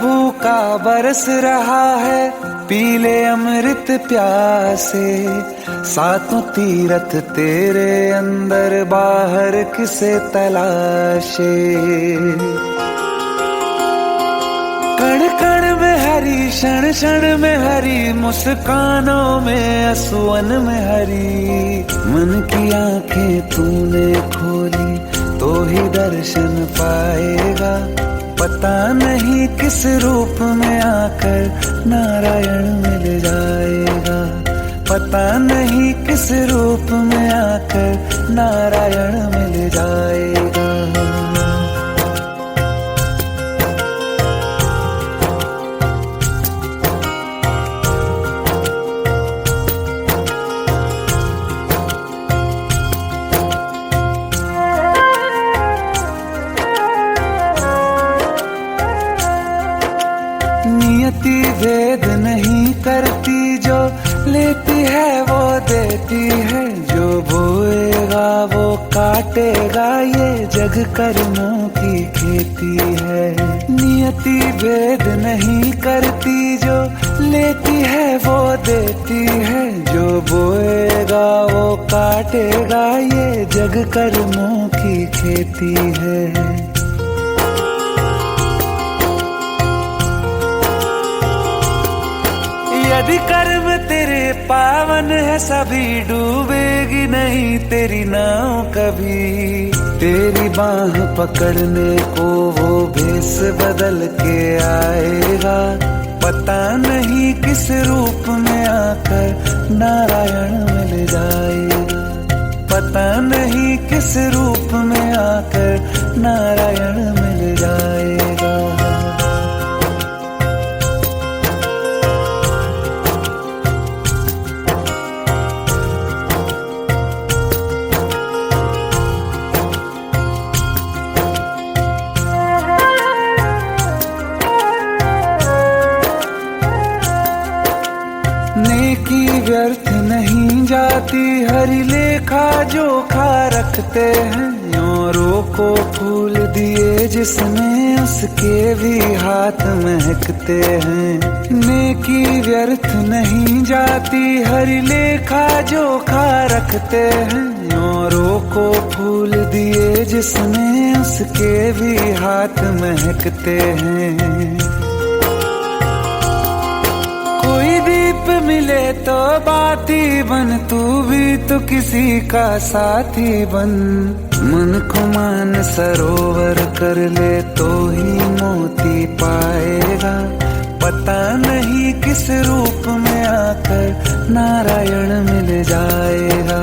भूखा बरस रहा है, पीले अमृत प्यासे। सातों तीरथ तेरे अंदर, बाहर किसे तलाशे। कण कण में हरी, क्षण क्षण में हरी, मुस्कानों में असुवन में हरी। मन की आंखें तूने खोली तो ही दर्शन पाएगा। पता नहीं किस रूप में आकर नारायण मिल जाएगा। पता नहीं किस रूप में आकर नारायण मिल जाएगा। नियति भेद नहीं करती, जो लेती है वो देती है। जो बोएगा वो काटेगा, ये जग कर्मों की खेती है। नियति भेद नहीं करती, जो लेती है वो देती है। जो बोएगा वो काटेगा, ये जग कर्मों की खेती है। यदि कर्म तेरे पावन है, सभी डूबेगी नहीं तेरी नाव कभी। तेरी बाह पकड़ने को वो भेष बदल के आएगा। पता नहीं किस रूप में आकर नारायण मिल जाएगा। पता नहीं किस रूप में आकर नारायण मिल जाएगा। नेकी व्यर्थ नहीं जाती, हरि लेखा जोखा रखते हैं। औरों को फूल दिए जिसने, उसके भी हाथ महकते हैं। नेकी व्यर्थ नहीं जाती, हरि लेखा जोखा रखते हैं। औरों को फूल दिए जिसने, उसके भी हाथ महकते हैं। कोई दीप मिले तो बाती बन, तू भी तो किसी का साथी बन। मन को मान सरोवर कर ले तो ही मोती पाएगा। पता नहीं किस रूप में आकर नारायण मिल जाएगा।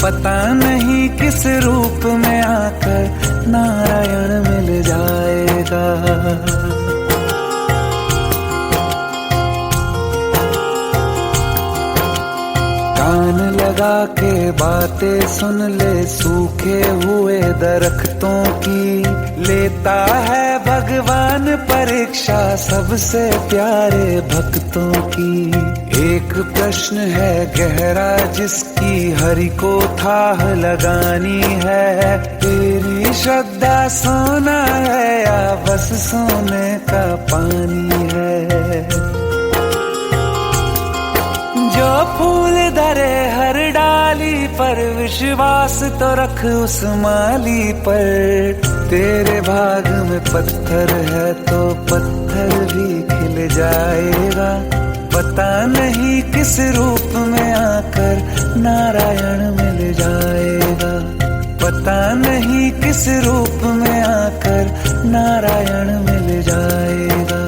पता नहीं किस रूप में आकर नारायण मिल जाएगा। कान लगा के बातें सुन ले, सूखे हुए दरख्तों की। लेता है भगवान परीक्षा सबसे प्यारे भक्तों की। एक प्रश्न है गहरा जिसकी हरि को थाह लगानी है। तेरी श्रद्धा सोना है या बस सोने का पानी है। जो फूल धरे हर डाली पर, विश्वास तो रख उस माली पर। तेरे भाग में पत्थर है तो पत्थर भी खिल जाएगा। पता नहीं किस रूप में आकर नारायण मिल जाएगा। पता नहीं किस रूप में आकर नारायण मिल जाएगा।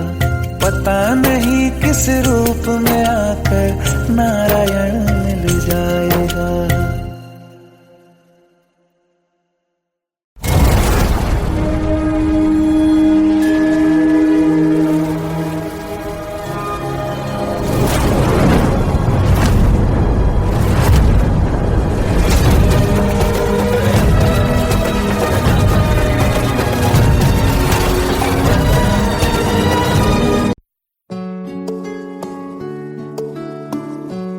पता नहीं किस रूप में आकर नारायण मिल जाएगा।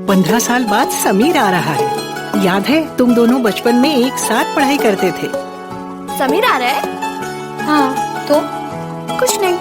पंद्रह साल बाद समीर आ रहा है। याद है तुम दोनों बचपन में एक साथ पढ़ाई करते थे। समीर आ रहा है? हाँ तो कुछ नहीं।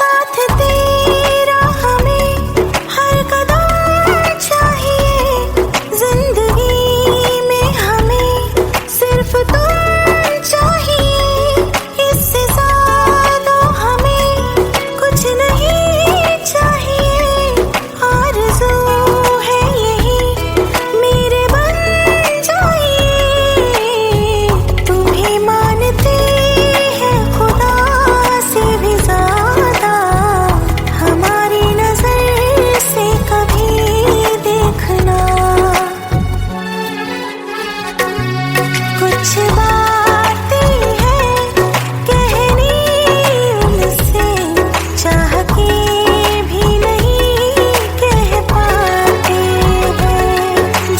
साथ तेरा हमें हर कदम चाहिए, जिंदगी में हमें सिर्फ तुम चाहिए, इससे ज्यादा हमें कुछ नहीं चाहिए। आरज़ू है यही मेरे बन जाइए, तुम्हें मानते हैं खुदा से भी ज्यादा, हमारी नजर से कभी देखना। कुछ बातें हैं कहनी उनसे, चाह के भी नहीं कह पाते हैं,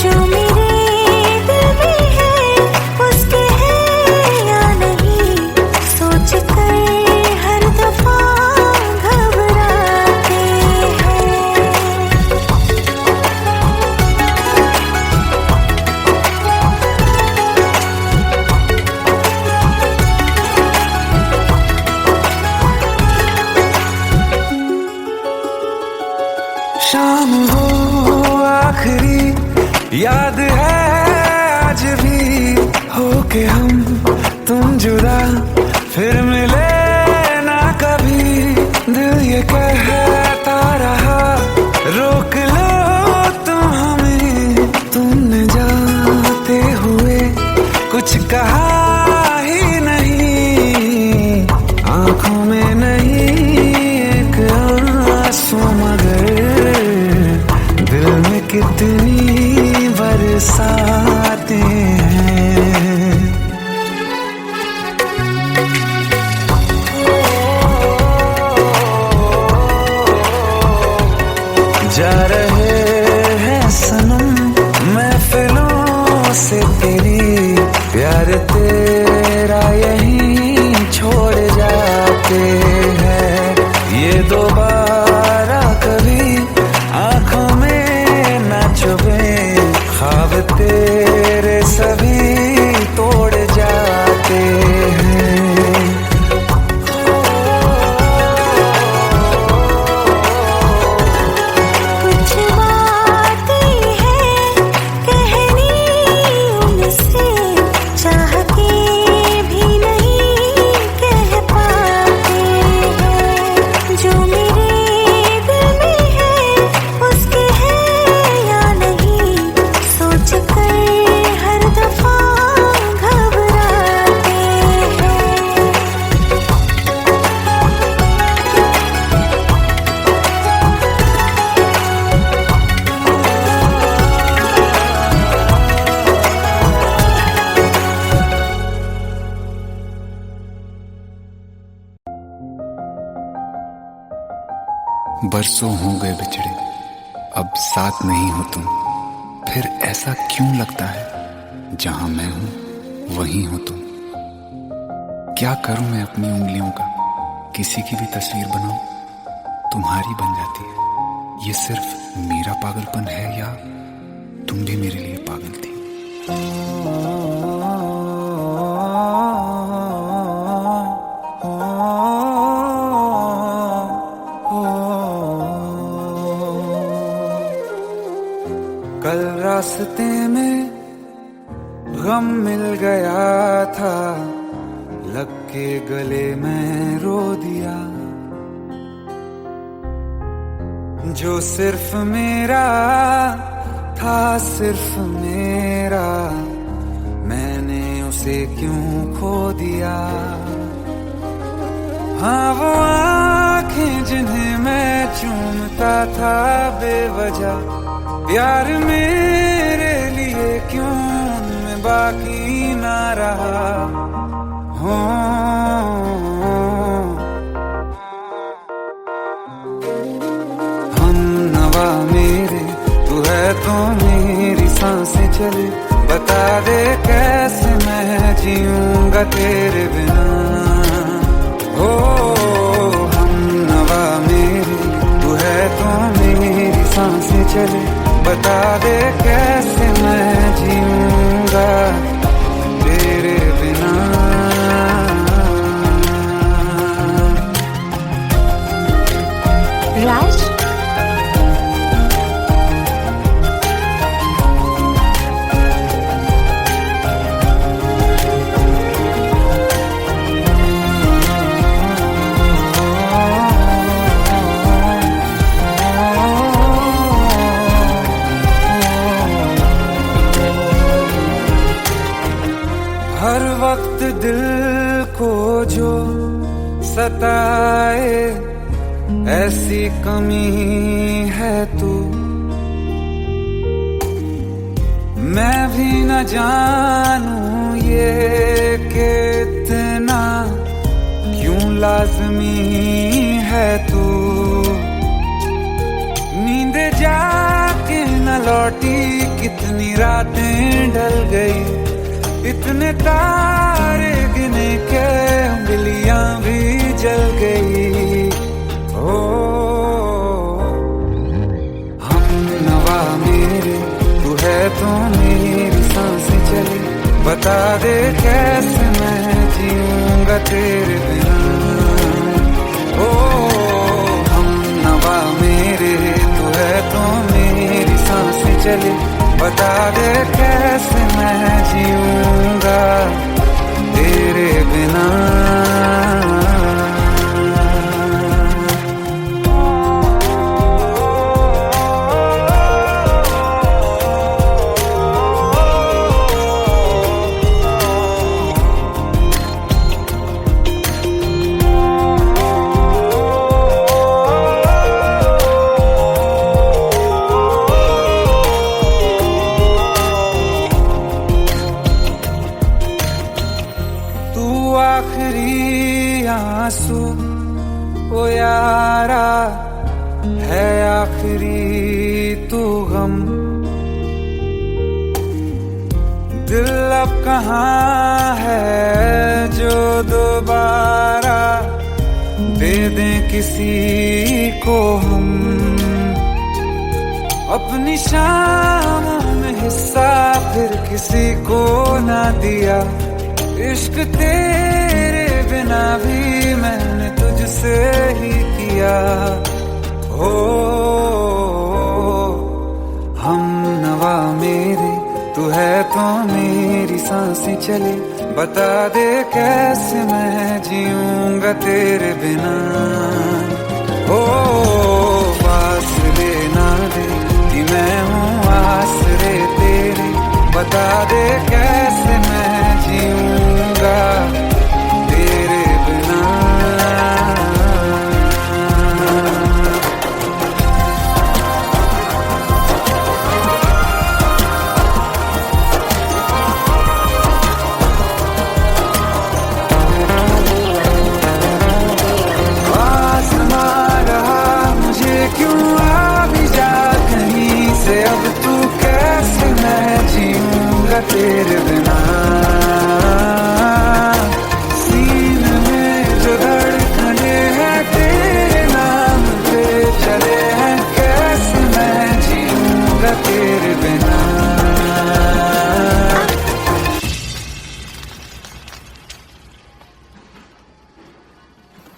जो मेरे दिल में है उसके है या नहीं, सोच कर हर दफा घबराते हैं। शाम हो आखिरी याद है आज भी, होके हम तुम जुदा फिर मिले ना कभी। दिल ये कहता रहा रोक लो तुम हमें, तुमने जाते हुए कुछ कहा ही नहीं, आंखों में नहीं एक आंसू मगर दिल में कितनी बरसाते हैं। जा रहे हैं सनम महफिलों से तेरी, प्यार तेरा यहीं छोड़ जाते हैं, ये दोबारा कभी आंखों में न चुभे, ख्वाब तेरे सभी तोड़ जाते हैं। कुछ बातें हैं कहनी उनसे, चाह के भी नहीं कह पाते हैं, जो मेरे दिल में है उसके है या नहीं, सोच कर हर दफा घबराते हैं। बरसों हो गए बिछड़े, अब साथ नहीं हो तुम, फिर ऐसा क्यों लगता है जहां मैं हूं वहीं हो तुम। क्या करूं मैं अपनी उंगलियों का, किसी की भी तस्वीर बनाऊं तुम्हारी बन जाती है। ये सिर्फ मेरा पागलपन है या तुम भी मेरे लिए पागल थी। कल रास्ते में गम मिल गया था, लग के गले में रो दिया, जो सिर्फ मेरा था सिर्फ मेरा, मैंने उसे क्यों खो दिया। हाँ वो आंखें जिन्हें मैं चूमता था बेवजह, प्यार मेरे लिए क्यों उनमें बाकी ना रहा हो। हम नवा मेरे तू है तो मेरी सांसें चले, बता दे कैसे मैं जीऊंगा तेरे बिना। हो हम नवा मेरे तू है तो मेरी सांसें चले, बता दे कैसे मैं जीऊंगा तेरे बिना। राज, हर वक्त दिल को जो सताए ऐसी कमी है तू, मैं भी न जानूं ये कि इतना क्यों लाजमी है तू। नींद जाके न लौटी कितनी रातें ढल गई, इतने तारे गिने के उंगलियां भी जल गई। ओ हम नवा मेरे तू है तो मेरी सांसें चली, बता दे कैसे मैं जीऊंगा तेरे बिना। ओ हम नवा मेरे तू है तो मेरी सांसें चली, बता दे कैसे मैं जीऊंगा तेरे बिना। आखिरी आंसू ओ यारा है, आखिरी तू गम। दिल अब कहाँ है जो दोबारा दे दें किसी को हम, अपनी शामों में हिस्सा फिर किसी को ना दिया। इश्क तेरे बिना भी मैंने तुझसे ही किया। हो हम नवा मेरे तू है तो मेरी सांसें चले, बता दे कैसे मैं जीऊंगा तेरे बिना। हो फासले ना दे कि मैं हूँ आसरे तेरे, बता दे कैसे मैं जीऊंगा तेरे बिना। आसमां रहा मुझे क्यों आ भी जा कहीं से, अब तू कैसे मैं जीऊंगा तेरे बिना। सीने में जो धड़कने हैं तेरे नाम पे चले हैं, कैसे मैं जीऊंगा तेरे बिना।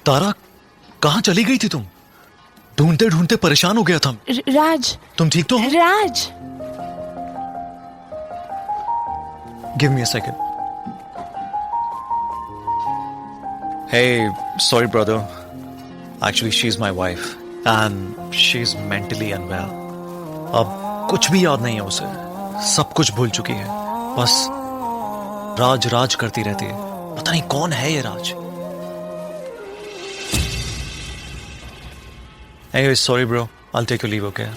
तारा, कहाँ चली गई थी तुम? ढूंढते ढूंढते परेशान हो गया था। राज, तुम ठीक तो हो? Raj, give me a second. Hey, sorry brother. Actually, she's my wife and she's mentally unwell. अब कुछ भी याद नहीं है उसे, सब कुछ भूल चुकी है, बस राज राज करती रहती है। पता नहीं कौन है ये राज। Anyway, sorry bro. I'll take your leave, okay?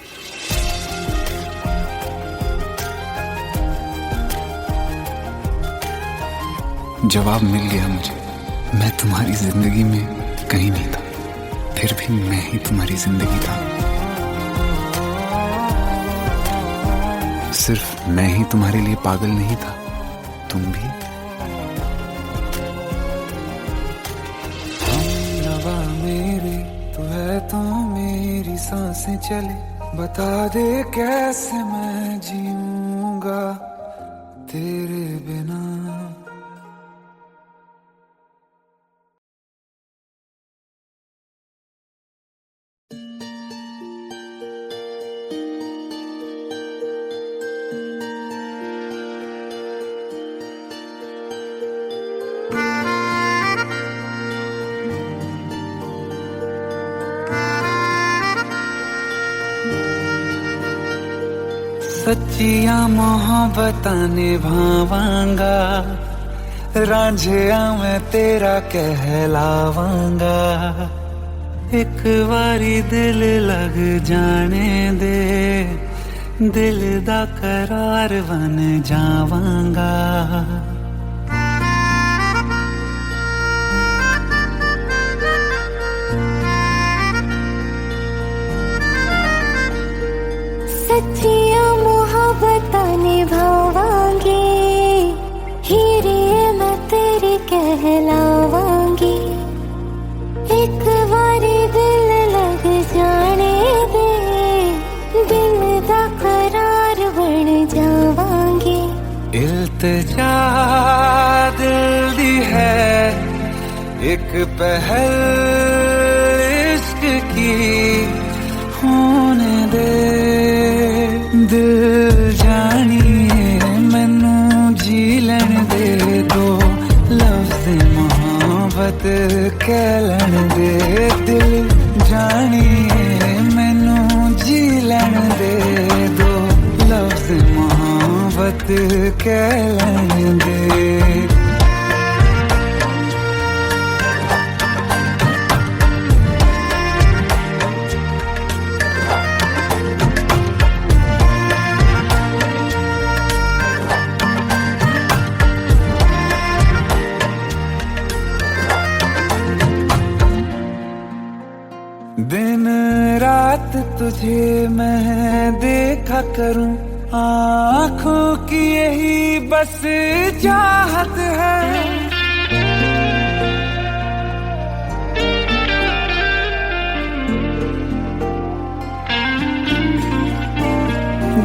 जवाब मिल गया मुझे। मैं तुम्हारी जिंदगी में कहीं नहीं था, फिर भी मैं ही तुम्हारी जिंदगी था। सिर्फ मैं ही तुम्हारे लिए पागल नहीं था, तुम भी। नवा मेरे तू है तो मेरी सांसें चले, बता दे कैसे मैं जीऊंगा तेरे बिना। सच्चिया मोहब्बतां निभावांगा, रांझिया मैं तेरा कहलावांगा। एक बारी दिल लग जाने दे, दिल दा करार बन जावांगा। सच्चिया मोहब्बतां निभावांगी, हीरे मैं तेरी कहलावांगी। एक बारी दिल लग जाने दे, दिल दा करार बन जावांगी। इल्तिजा दिल दी है एक पहल इश्क की, होने दे दिल जानिए मैनू जी लैन दे दो, लफ्ज़ मोहब्बत कह लैन दे। दिल जानिए मैनू जी लैन दे दो, लफ्ज़ मोहब्बत कह लैन दे। दिन रात तुझे मैं देखा करूं, आँखों की यही बस चाहत है।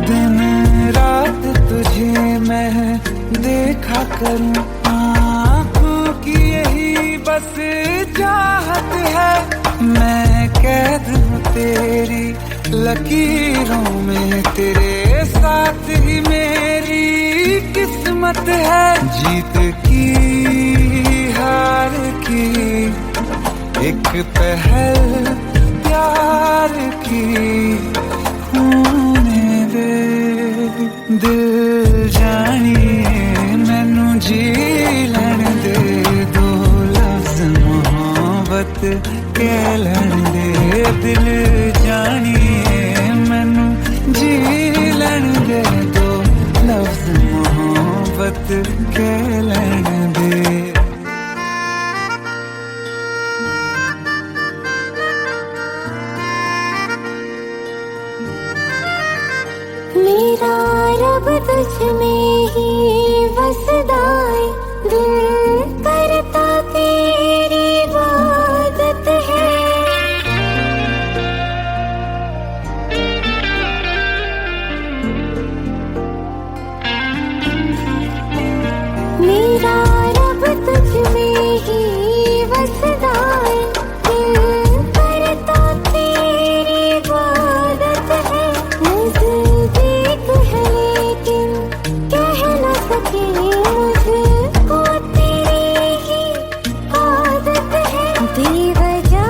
दिन रात तुझे मैं देखा करूं, आँखों की यही बस चाहत है। मैं कैद हूँ तेरी लकीरों में, तेरे साथ ही मेरी किस्मत है। जीत की हार की एक पहल प्यार की, होने दे दिल जानिए मैनू जी लैन दे दो, लफ्ज़ मोहब्बत कह लैन दे। दिल जानिए मैनू जी लैन दे दो, लफ्ज़ मोहब्बत कह लैन दे। मेरा रब तुझ में ही बसदा है, दिल करता तेरी इबादत है। मेरा रब तुझ में ही बसदा है, दिल करता तेरी इबादत है। नज़दीक है लेकिन कह न सके, मुझको तेरी ही आदत है। बेवजह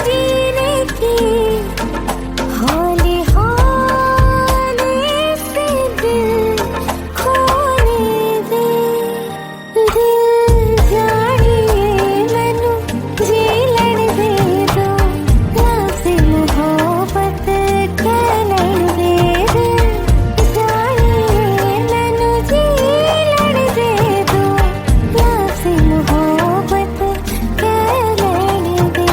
जीने की हौले हौले से दिल खोने दे। दिल जानिए मैनू जी लैन दे दो, लफ्ज़ मोहब्बत कह लैन दे। दिल जानिए मैनू जी लैन दे दो, लफ्ज़ मोहब्बत कह लैन दे।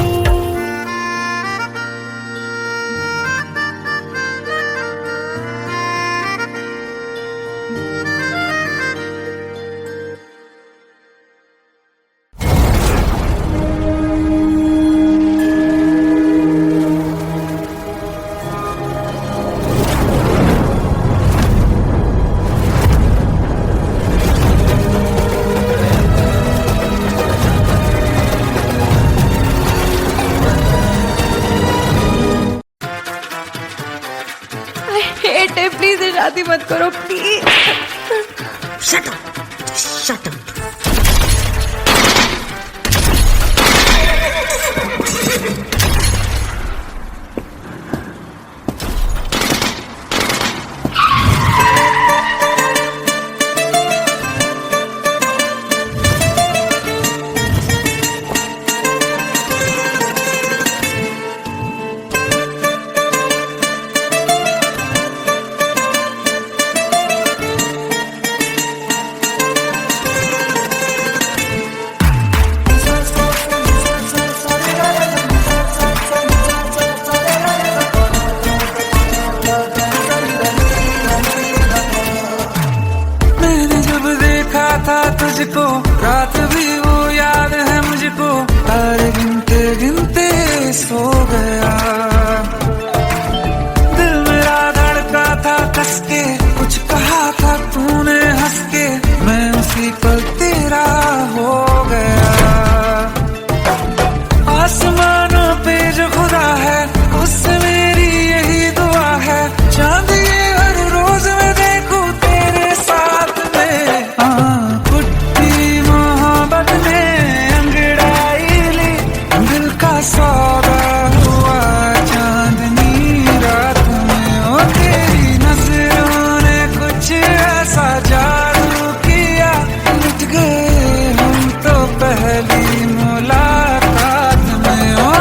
हेट है, प्लीज शादी मत करो please. Shut up, shut up. सो गया। दिल मेरा धड़का था कस के, कुछ कहा था तूने हंस के, मैं उसी पल तेरा हो गया। आसमानों पे जो खुदा है उससे मेरी यही दुआ है, चांद ये हर रोज मैं देखूं तेरे साथ में। कुट्टी मोहब्बत ने अंगड़ाई ली, दिल का सौदा हुआ चांदनी रात में। ओ तेरी नजरों ने कुछ ऐसा जादू किया, लुट गए हम तो पहली मुलाकात में। ओ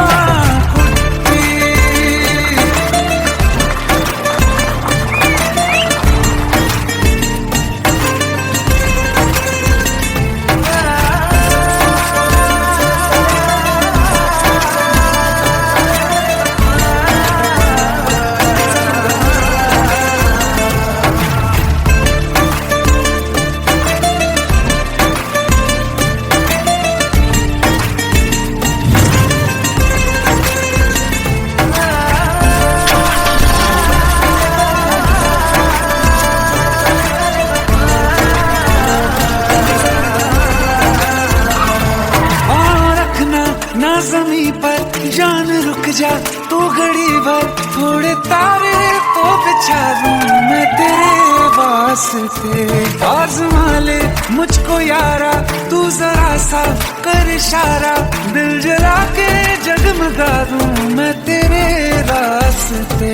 ना ज़मीं पर जान रुक जा तू घड़ी भर, थोड़े तारे तो बिछा दूं मैं तेरे वास्ते। आज़मा ले मुझको यारा तू जरा सा कर इशारा, दिल जला के जगमगा दूं मैं तेरे रास्ते।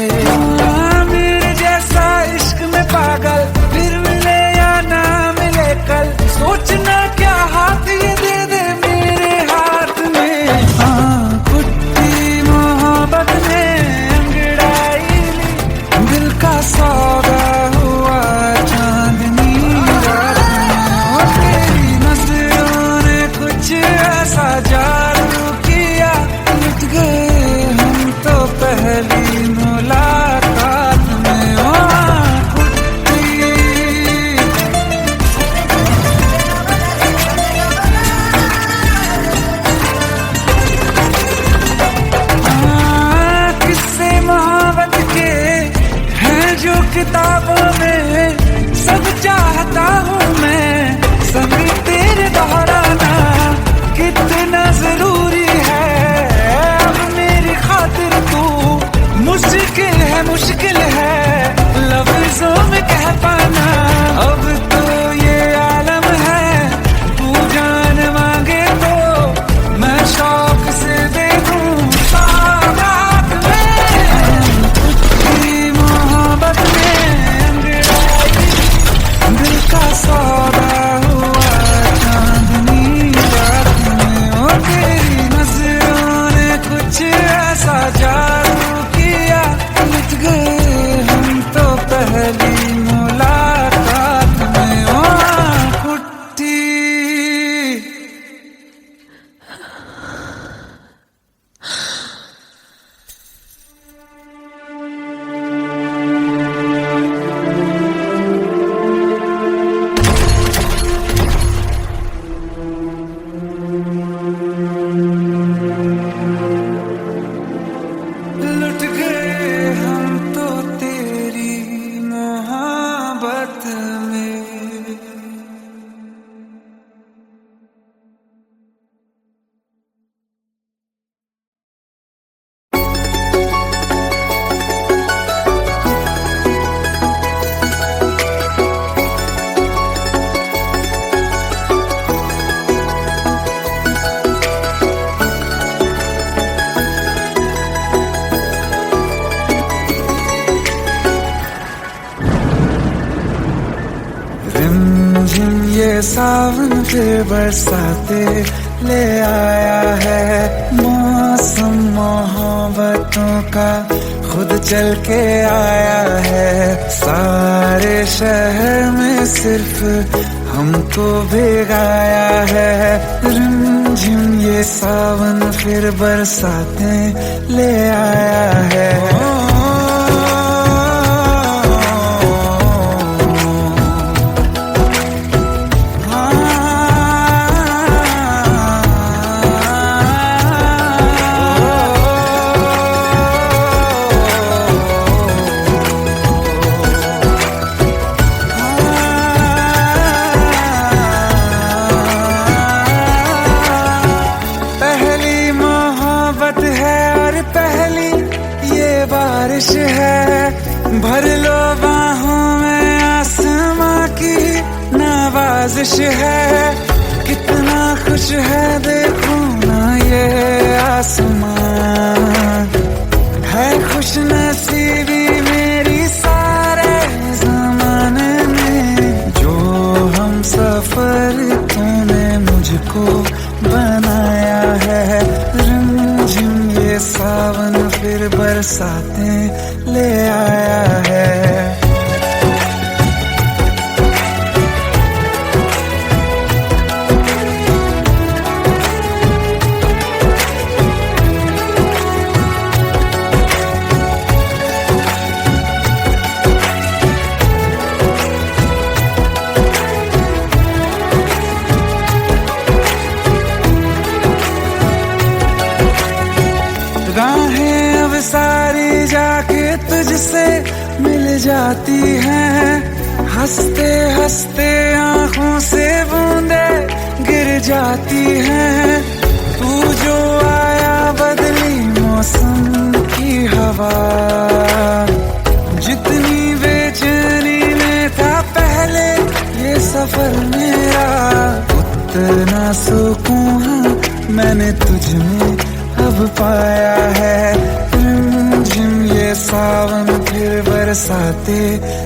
मेरे जैसा इश्क में पागल फिर मिले या ना मिले कल, सोचना क्या हाथ ये दे दे मेरे हाथ में। कुट्टी मोहब्बत ने अंगड़ाई ली, दिल का सौदा हुआ चांदनी रात में। ओ तेरी नजरों ने कुछ ऐसा जादू किया, लुट गए हम तो पहली मुलाकात में। ओ किताबों में सब चाहता हूँ मैं, संग तेरे दोहराना कितना जरूरी है। अब मेरी खातिर तू मुश्किल है लफ्जों में कह पाना। अब तो ये आलम है, तू जान मांगे तो मैं शौक से दे दूँ सौगात में। तेरी मोहब्बत दिल का सौदा हुआ चांदनी रात में। ओ तेरी नजरों ने कुछ ऐसा जादू किया, लुट गए हम तो पहली मुलाकात में। ओ कुट्टी लुट गए हम तो तेरी मोहब्बत में। रिमझिम ये सावन फिर बरसाते ले आया है, मौसम मोहब्बतों का खुद चल के आया है। सारे शहर में सिर्फ हमको भिगाया है। रिमझिम ये सावन फिर बरसाते ले आया है। ख्वाहिश है भर लो बाहों में आसमां की नवाजिश है। कितना खुश है देखो ना ये आसमां, है खुश नसीबी मेरी सारे ज़माने में। जो हम सफर तूने मुझको बनाया है, रिमझिम ये सावन फिर बरसातें ले आया है। राहें अब सारी जाके तुझसे मिल जाती हैं, हंसते हंसते आंखों से बूंदे गिर जाती हैं। तू जो आया बदली मौसम की हवा, जितनी बेचैनी में था पहले ये सफर मेरा, उतना सुकून मैंने तुझ में अब पाया है। रिमझिम ये सावन फिर बरसाते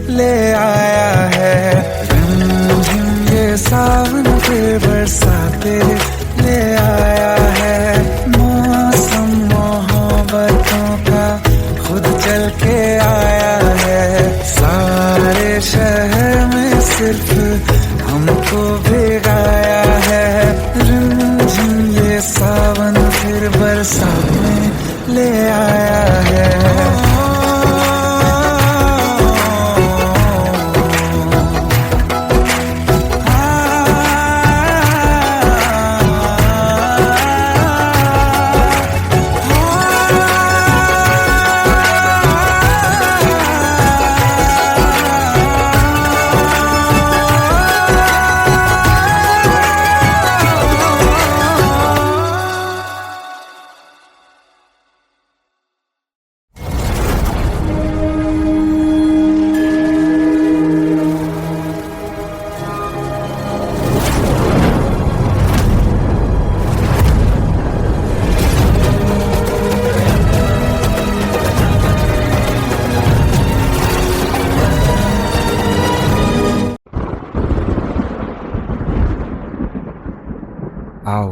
ले आया है, रिमझिम ये सावन फिर बरसाते ले आया है। मौसम मोहब्बतों का खुद चल के आया है, सारे शहर में सिर्फ हमको भिगाया है। रिमझिम ये सावन फिर बरसात में ले आया है। आओ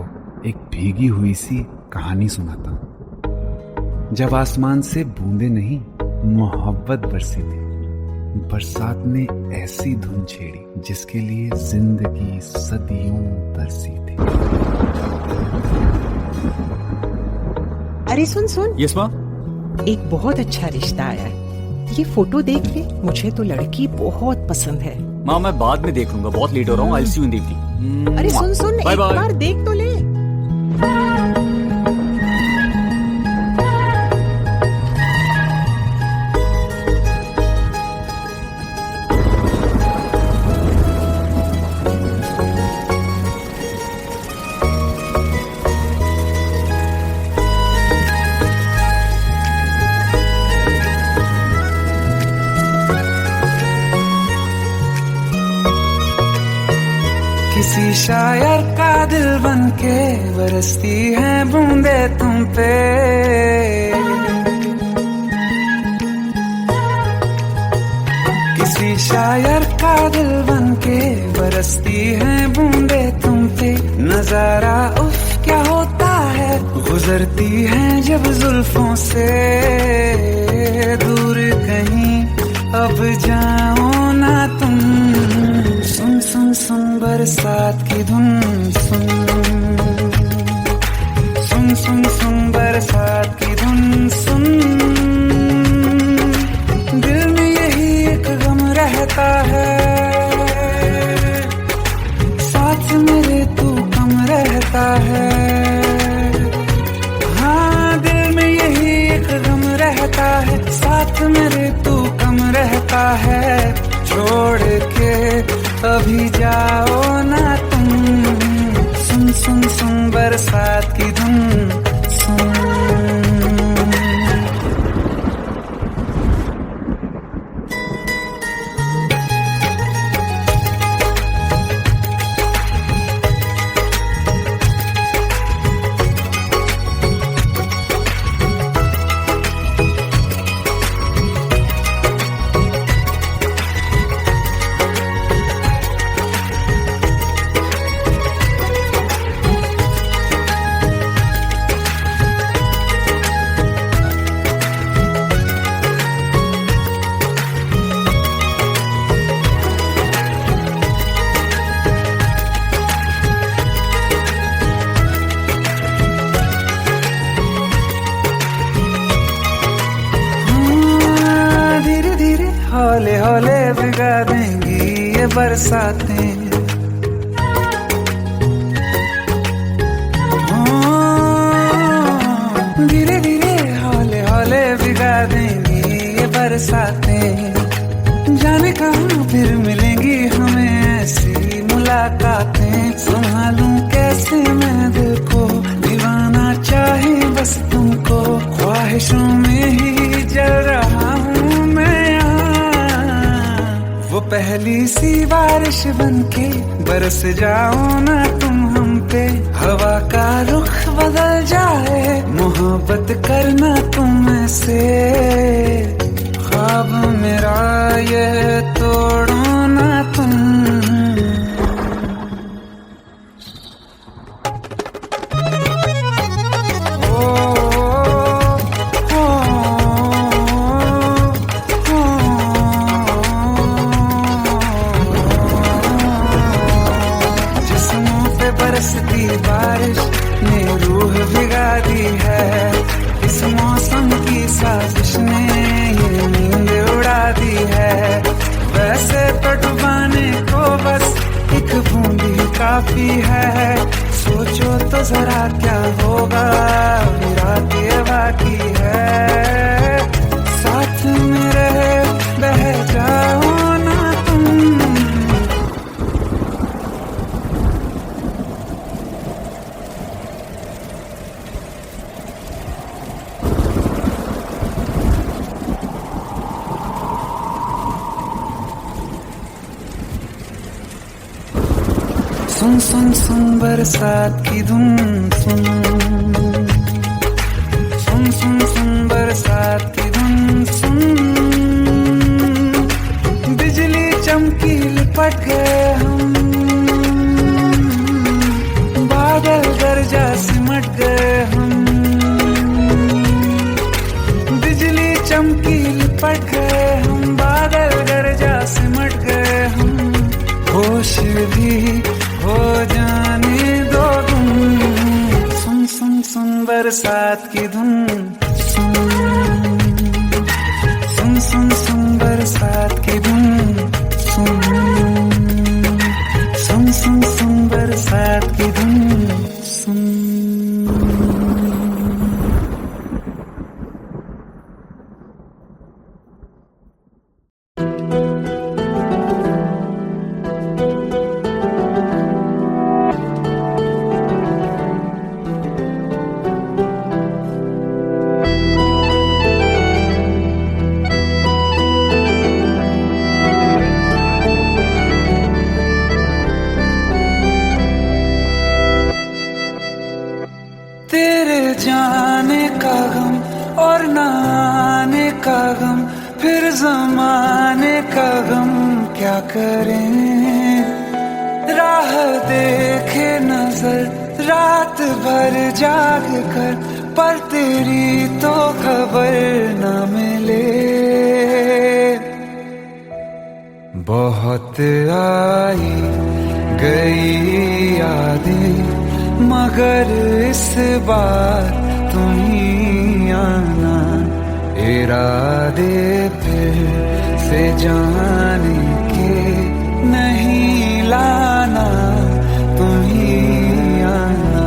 एक भीगी हुई सी कहानी सुनाता हूं। जब आसमान से बूंदे नहीं मोहब्बत बरसी थी, बरसात ने ऐसी धुन छेड़ी जिसके लिए जिंदगी सदियों बरसी थी। अरे सुन सुन, यस माँ। एक बहुत अच्छा रिश्ता आया है, ये फोटो देख ले। मुझे तो लड़की बहुत पसंद है। माँ मैं बाद में देख लूंगा, बहुत लेट हो रहा हूँ। आई सी यू इन द इवनिंग। अरे सुन सुन, एक बार देख तो ले। किसी शायर का दिल बन के बरसती है बूंदे तुम पे, किसी शायर का दिल बन के बरसती है बूंदे तुम पे। नजारा उफ क्या होता है, गुजरती है जब जुल्फों से दूर कहीं अब जाओ ना तुम। सुन सुन सुन बरसात की धुन, सुन सुन सुन सुन बरसात की धुन सुन। दिल में यही एक गम रहता है, साथ मेरे तू कम रहता है। हाँ दिल में यही एक गम रहता है, साथ मेरे तू कम रहता है। छोड़ के अभी जाओ ना तुम, सुन हौले हौले भिगा देंगी ये बरसातें। धीरे धीरे हौले हौले भिगा देंगी ये बरसातें। जाने कहाँ फिर मिलेंगी हमें ऐसी मुलाकातें। संभालूं कैसे मैं दिल को, दीवाना चाहे बस तुमको। ख्वाहिशों में ही जल रहा हूँ मैं यहाँ। वो पहली सी बारिश बनके बरस जाओ ना तुम हम पे। हवा का रुख बदल जाए, मोहब्बत करना तुम से। ख्वाब मेरा ये तोड़ो ना तुम। जिस्मों पे बरसती बारिश ने रूह भिगा दी है। इस मौसम की साजिश ने ये नींद उड़ा दी है। वैसे तो डुबाने को बस एक बूंद ही काफी है। सोचो तो जरा क्या होगा, रात ये बाकी है। साथ में रहे बह जाओ ना तुम। सुन सुन सुन बरसात की धुन सुन। सुन सुन सुन बरसात की धुन सुन। बिजली चमकी लिपट गए हम, बादल गरजा सिमट गए हम। बिजली चमकी लिपट गए हम, बादल गरजा सिमट गए हम। होश भी हो जाने दो तुम। सुन सुन सुन बरसात की धुन सुन। सुन सुन सुन बरसात की धुन सुन। सुन सुन सुन बरसात की धुन सुन। तेरे जाने का गम और न आने का गम, फिर जमाने का गम क्या करें। राह देखे नजर रात भर जाग कर, पर तेरी तो खबर न मिले। बहुत आई गई यादें, मगर इस बार तुम ही आना। इरादे फिर से जाने के नहीं लाना, तुम ही आना।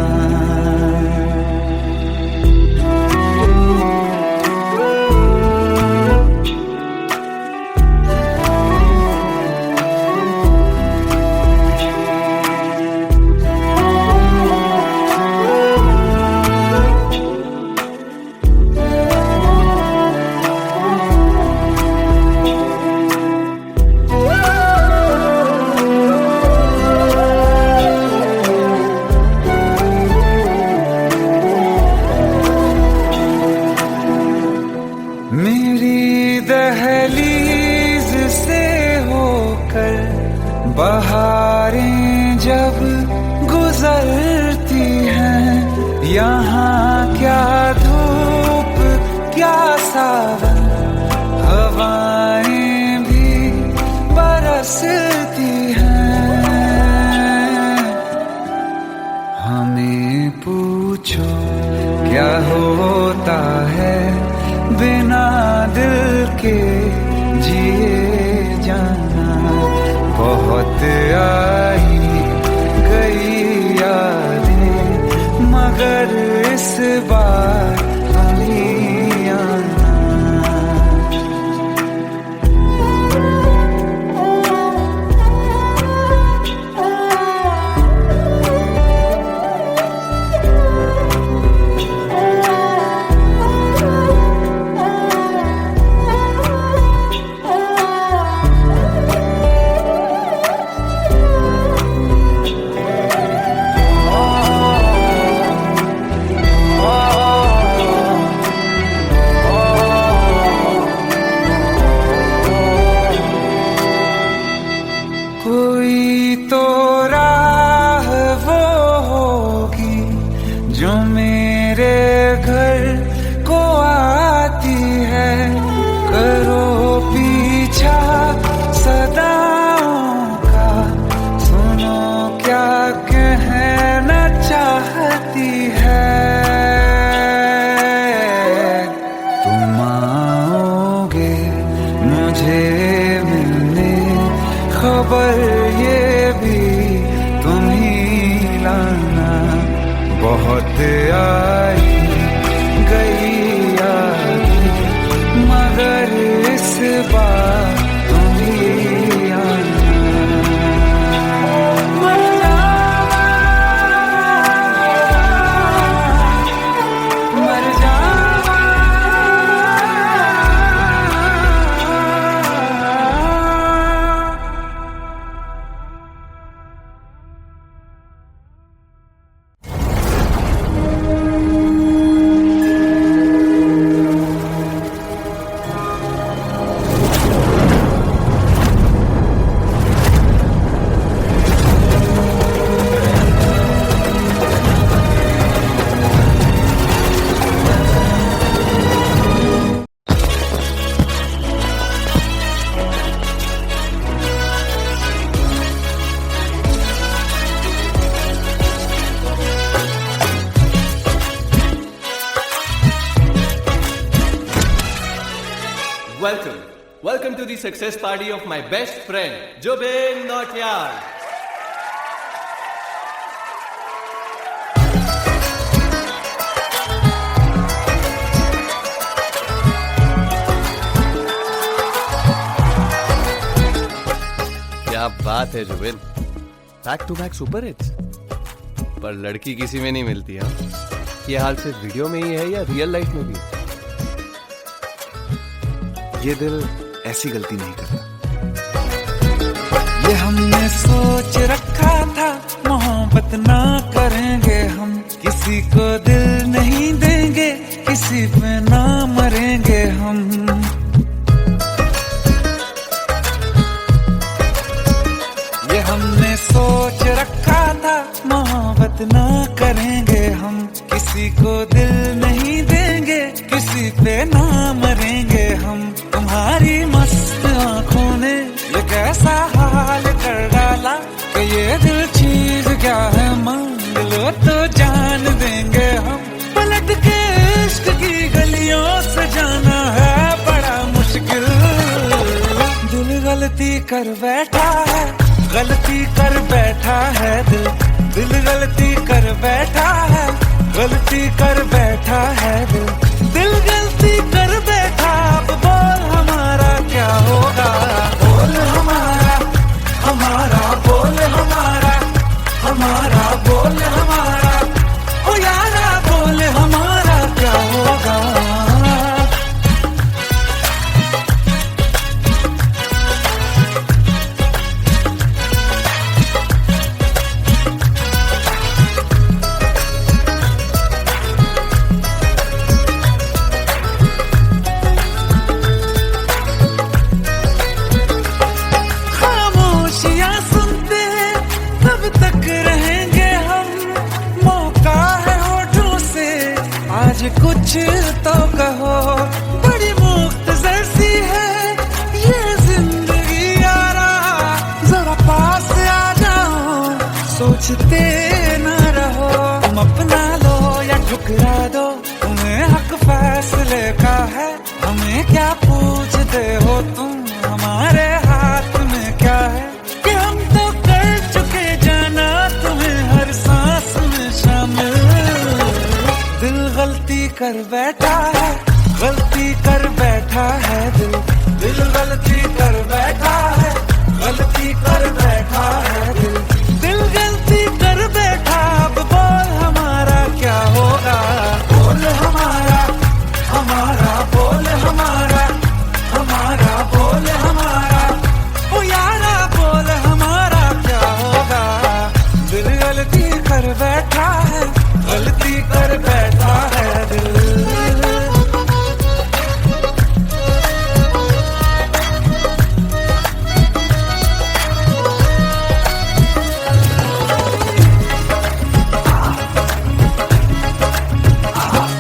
Welcome to the success party of my best friend, Jobin Nautiyal. क्या बात है Zubin, back to back super hits. पर लड़की किसी में नहीं मिलती है। ये हाल सिर्फ वीडियो में ही है या रियल लाइफ में भी? ये दिल ऐसी गलती नहीं करता। ये हमने सोच रखा था मोहब्बत ना करेंगे हम, किसी को दिल नहीं देंगे, किसी पे ना मरेंगे हम। ये हमने सोच रखा था मोहब्बत ना करेंगे हम, किसी को दिल नहीं देंगे, किसी पे ना मरेंगे हम। तुम्हारी मस्त आंखों ने ये कैसा हाल कर डाला कि ये दिल चीज क्या है मांग लो तो जान देंगे हम। पलट के इश्क की गलियों से जाना है बड़ा मुश्किल। दिल गलती कर बैठा है, गलती कर बैठा है दिल, दिल गलती कर बैठा है, गलती कर बैठा है दिल, दिल गलती कर बैठा। अब बोल हमारा क्या होगा, बोल हमारा, हमारा बोल हमारा, हमारा बोल हमारा, ओ यारा बोल हमारा क्या होगा। कुछ तो कहो, बड़ी मुफ्त जैसी है ये जिंदगी यारा, जरा पास आ जाओ, सोचते न रहो। तुम अपना लो या ठुकरा दो, तुम्हें हक फैसले का है, हमें क्या पूछते हो तुम, हमारे हाथ में क्या है कि हम तो कर चुके जाना तुम्हें हर सांस में शामिल। दिल गलती कर बैठा है, गलती कर बैठा है दिल, दिल गलती कर बैठा है, गलती कर बैठा है दिल, दिल गलती कर बैठा। अब बोल हमारा क्या होगा, बोल हमारा, हमारा बोल हमारा, हमारा बोल हमारा, ओ यारा बोल हमारा क्या होगा। दिल गलती कर बैठा है, गलती कर बैठा है दिल।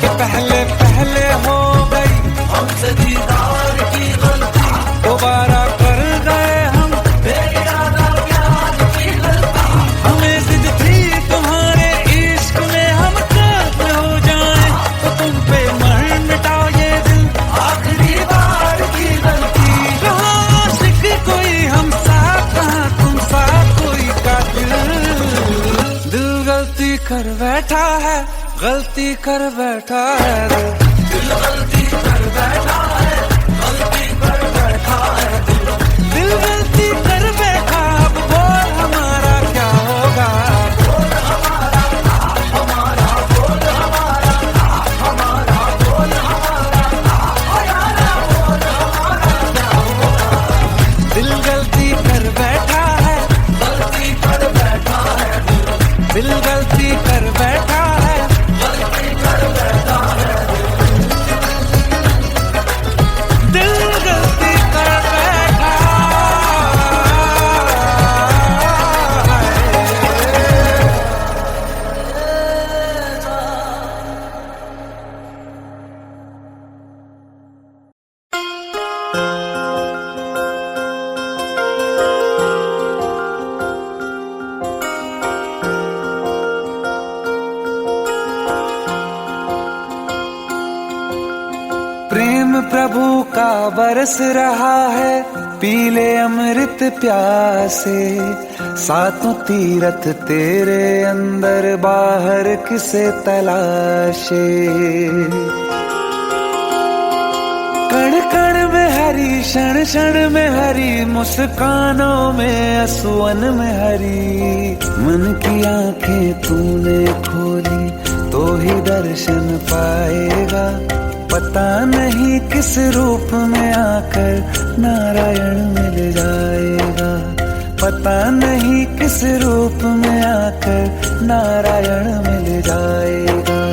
कि पहले पहले हो गई हमसे दीदार की गलती, दोबारा कर गए हम बेइरादा प्यार की गलती। हमें जिद थी तुम्हारे इश्क में हम काफिर हो जाएं, तो तुम पे मर मिटाओ ये दिल, आखिरी बार की गलती। कहाँ आशिक कोई हम साथ, कहाँ तुम साथ कोई कातिल। दिल गलती कर बैठा है, गलती कर बैठा है दिल, दिल गलती कर बैठा है, गलती कर बैठा है दिल, दिल गलती कर बैठा। अब बोल हमारा क्या होगा, बोल हमारा, हमारा बोल हमारा, हमारा बोल हमारा, ओ यारा बोल हमारा क्या होगा। दिल गलती कर बैठा है, गलती कर बैठा है दिल, दिल गलती कर बैठा है, गलती कर बैठा है दिल। प्रेम प्रभु का बरस रहा है, पीले अमृत प्यासे। सातों तीरथ तेरे अंदर बाहर किसे तलाशे। कण कण में हरी, क्षण क्षण में हरी, मुस्कानों में असुवन में हरी। मन की आंखें तूने खोली तो ही दर्शन पाएगा। पता नहीं किस रूप में आकर नारायण मिल जाएगा। पता नहीं किस रूप में आकर नारायण मिल जाएगा।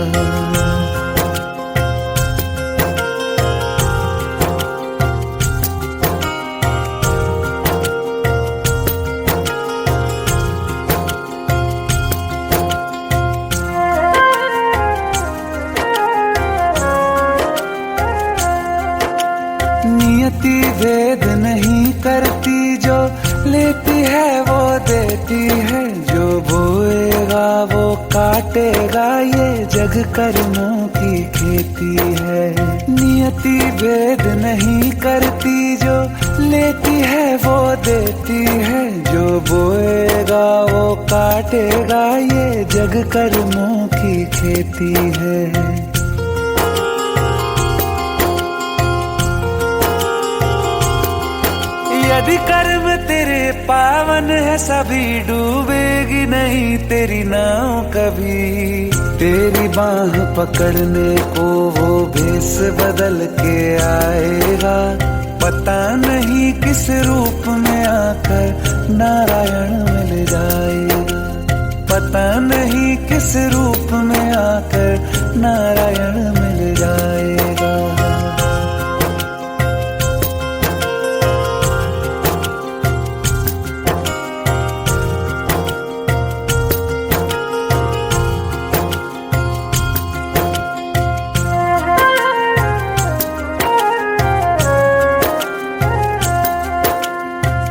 नियति भेद नहीं करती, जो लेती है वो देती है। जो बोएगा वो काटेगा, ये जग कर्मों की खेती है। नियति भेद नहीं करती, जो लेती है वो देती है। जो बोएगा वो काटेगा, ये जग कर्मों की खेती है। यदि कर्म तेरे पावन है, सभी डूबेगी नहीं तेरी नाव कभी। तेरी बाह पकड़ने को वो भेष बदल के आएगा। पता नहीं किस रूप में आकर नारायण मिल जाएगा। पता नहीं किस रूप में आकर नारायण मिल जाएगा।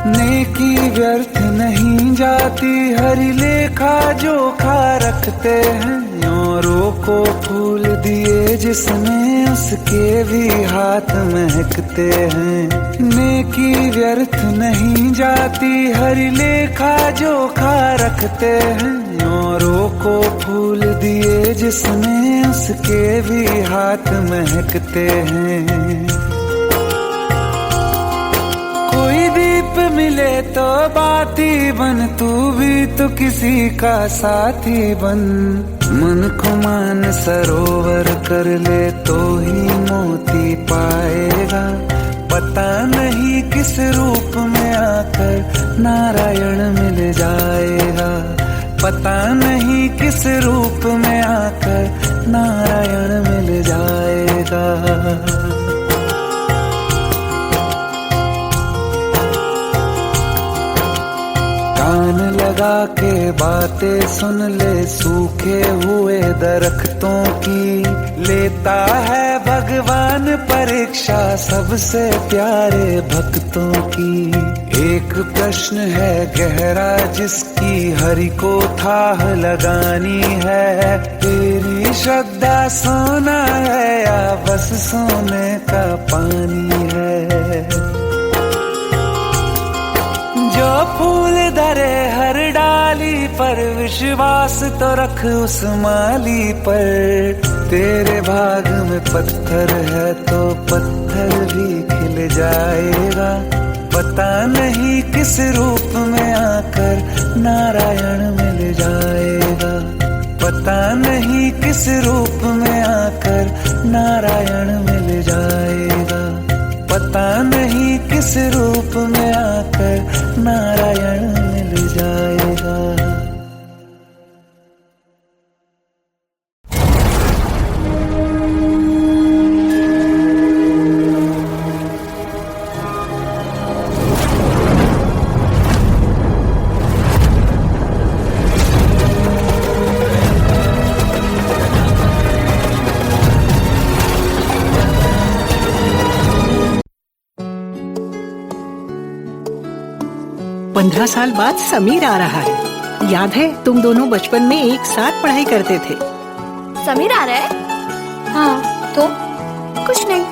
नेकी व्यर्थ नहीं जाती, हरि लेखा जोखा रखते हैं। औरों को फूल दिए जिसने, उसके भी हाथ महकते हैं। नेकी व्यर्थ नहीं जाती, हरि लेखा जोखा रखते हैं। औरों को फूल दिए जिसने, उसके भी हाथ महकते हैं। कोई दीप मिले तो बाती बन, तू भी तो किसी का साथी बन। मन को मान सरोवर कर ले तो ही मोती पाएगा। पता नहीं किस रूप में आकर नारायण मिल जाएगा। पता नहीं किस रूप में आकर नारायण मिल जाएगा। कान लगा के बातें सुन ले सूखे हुए दरख्तों की। लेता है भगवान परीक्षा सबसे प्यारे भक्तों की। एक प्रश्न है गहरा जिसकी हरि को थाह लगानी है। तेरी श्रद्धा सोना है या बस सोने का पानी है। जो फूल धरे हर डाली पर, विश्वास तो रख उस माली पर। तेरे भाग में पत्थर है तो पत्थर भी खिल जाएगा। पता नहीं किस रूप में आकर नारायण मिल जाएगा। पता नहीं किस रूप में आकर नारायण मिल जाएगा। पता नहीं किस रूप में आकर नारायण मिल जाएगा। पंद्रह साल बाद समीर आ रहा है। याद है तुम दोनों बचपन में एक साथ पढ़ाई करते थे। समीर आ रहा है? हाँ तो कुछ नहीं।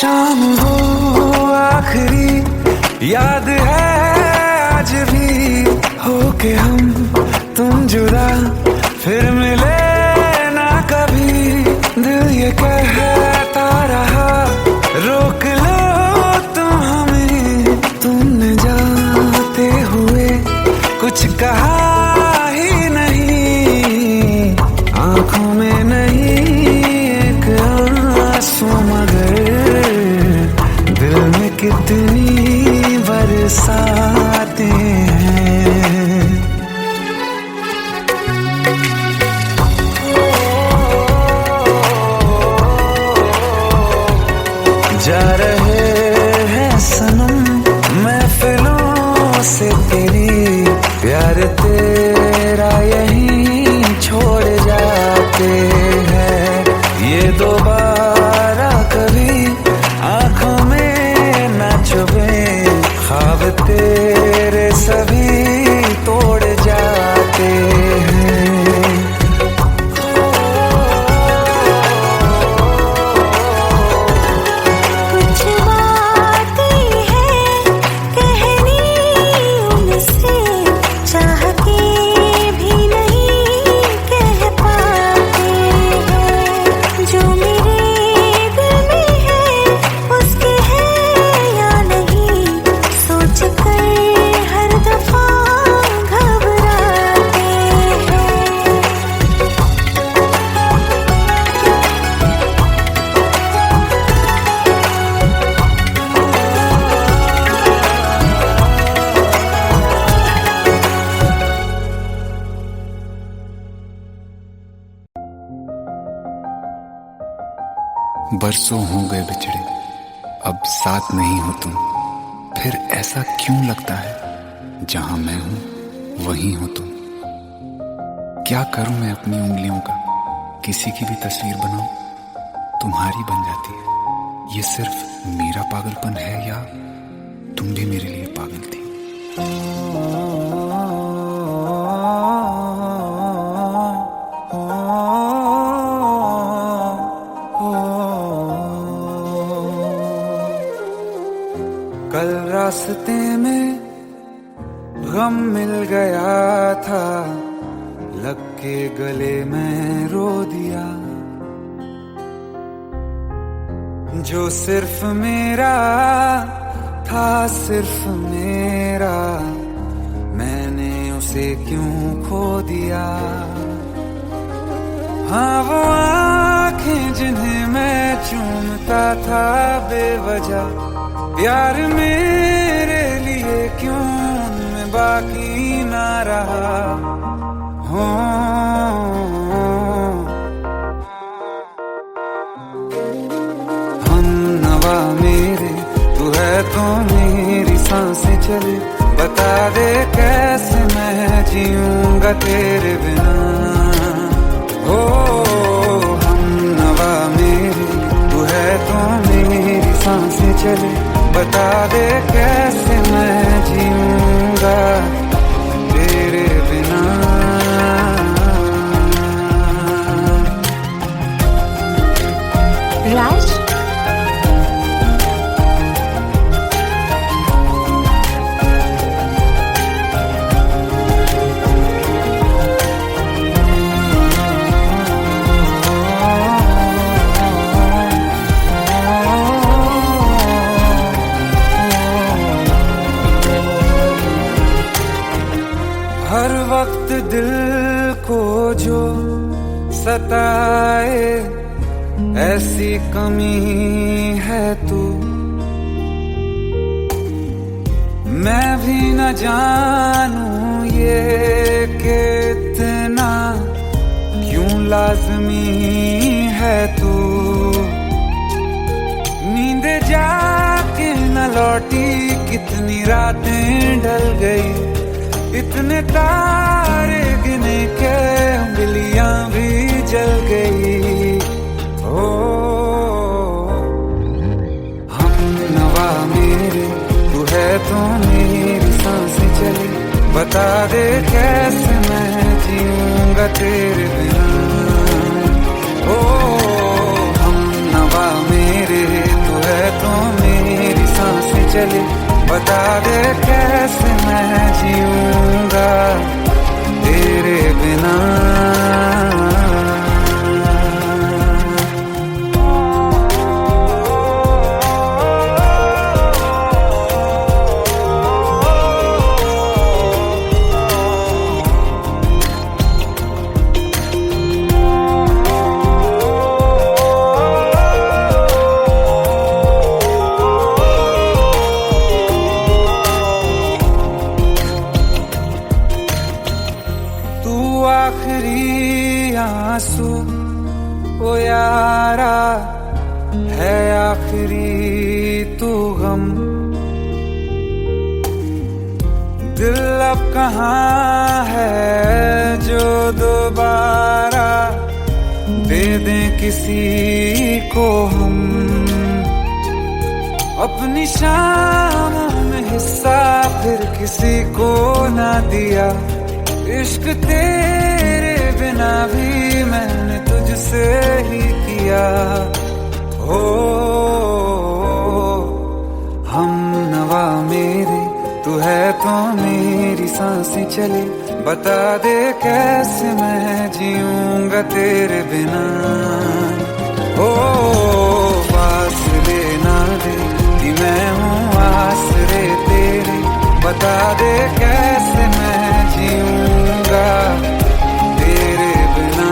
शाम वो आखिरी याद है आज भी, होके हम तुम जुदा फिर मिले ना कभी। दिल ये कहता रहा रोक लो तुम हमें, तुमने जाते हुए कुछ कहा ही नहीं। आंखों में नहीं एक आंसू मगर दिल में कितनी बरसाते हैं। जा रहे हैं सनम महफिलों से तेरी, प्यार तेरा यहीं छोड़ जाते हैं। ये दोबारा कभी आंखों में ना चुभे, ख्वाब तेरे सभी तोड़ जाते हैं। कुछ बातें हैं कहनी उनसे, चाह के भी नहीं कह पाते हैं। जो मेरे दिल में है उसके है या नहीं, सोच कर हर दफा घबराते हैं। बरसों हो गए बिछड़े, अब साथ नहीं हो तुम, फिर ऐसा क्यों लगता है जहां मैं हूं वहीं हो तुम। क्या करूं मैं अपनी उंगलियों का, किसी की भी तस्वीर बनाऊं तुम्हारी बन जाती है। ये सिर्फ मेरा पागलपन है या तुम भी मेरे लिए पागल थी। कल रास्ते में गम मिल गया था, लग के गले में रो दिया। जो सिर्फ मेरा था सिर्फ मेरा, मैंने उसे क्यों खो दिया। हाँ वो आंखें जिन्हें मैं चूमता था बेवजह, प्यार मेरे लिए क्यों उनमें बाकी ना रहा। हो हम नवा मेरे, तू है तो मेरी सांसें चले, बता दे कैसे मैं जीऊंगा तेरे बिना। हो हम नवा मेरे, तू है तो मेरी सांसें चले, बता दे कैसे मैं जीऊंगा तेरे बिना। राज, हर वक्त दिल को जो सताए ऐसी कमी है तू, मैं भी न जानूं ये कि इतना क्यों लाजमी है तू। नींद जाके न लौटी कितनी रातें ढल गई, इतने तारे गिने के उंगलियां भी जल गई। ओ हम नवा मेरे, तू है तो मेरी सांसें चली, बता दे कैसे मैं जीऊंगा तेरे बिना। ओ हम नवा मेरे, तू है चले, बता दे कैसे मैं जीऊंगा तेरे बिना। आखिरी आंसू ओ यारा है, आखिरी तू गम। दिल अब कहाँ है जो दोबारा दे दें किसी को हम। अपनी शामों में हिस्सा फिर किसी को ना दिया, इश्क तेरे बिना भी मैंने तुझसे ही किया। हो हम नवा मेरे, तू है तो मेरी सांसें चले, बता दे कैसे मैं जीऊंगा तेरे बिना। ओ फासले ना दे कि मैं हूँ आसरे तेरे, बता दे कैसे मैं जीऊंगा तेरे बिना।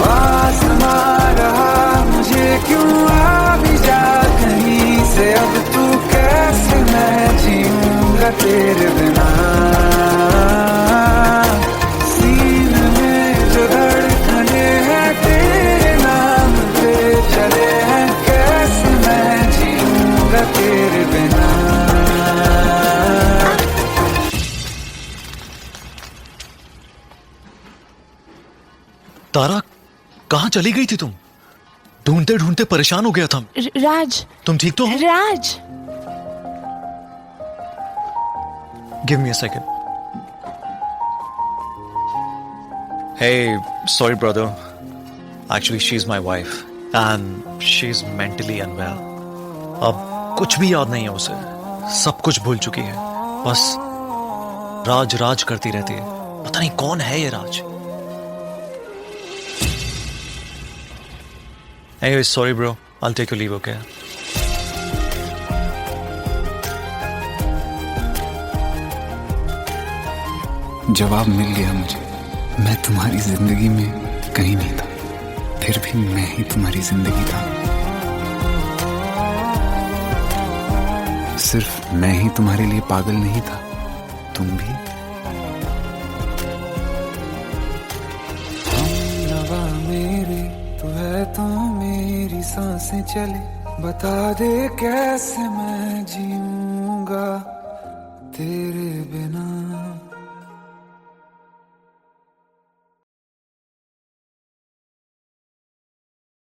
आसमां रहा मुझे क्यों, आ भी जा कहीं से, अब तू कैसे मैं जीऊंगा तेरे बिना। सीने में जो धड़कने हैं तेरे नाम पे चले हैं, कैसे मैं जीऊंगा तेरे बिना। तारा, कहाँ चली गई थी तुम? ढूंढते ढूंढते परेशान हो गया था। राज, तुम ठीक तो हो? Raj, give me a second. Hey, sorry brother. Actually, she's my wife and she's mentally unwell. अब कुछ भी याद नहीं है उसे, सब कुछ भूल चुकी है, बस राज राज करती रहती है। पता नहीं कौन है ये राज। Anyway, sorry bro. I'll take your leave, okay? जवाब मिल गया मुझे। मैं तुम्हारी जिंदगी में कहीं नहीं था, फिर भी मैं ही तुम्हारी जिंदगी था। सिर्फ मैं ही तुम्हारे लिए पागल नहीं था, तुम भी। नवा मेरे, तू है तो मेरी सांसें चले, बता दे कैसे मैं जीऊंगा तेरे बिना।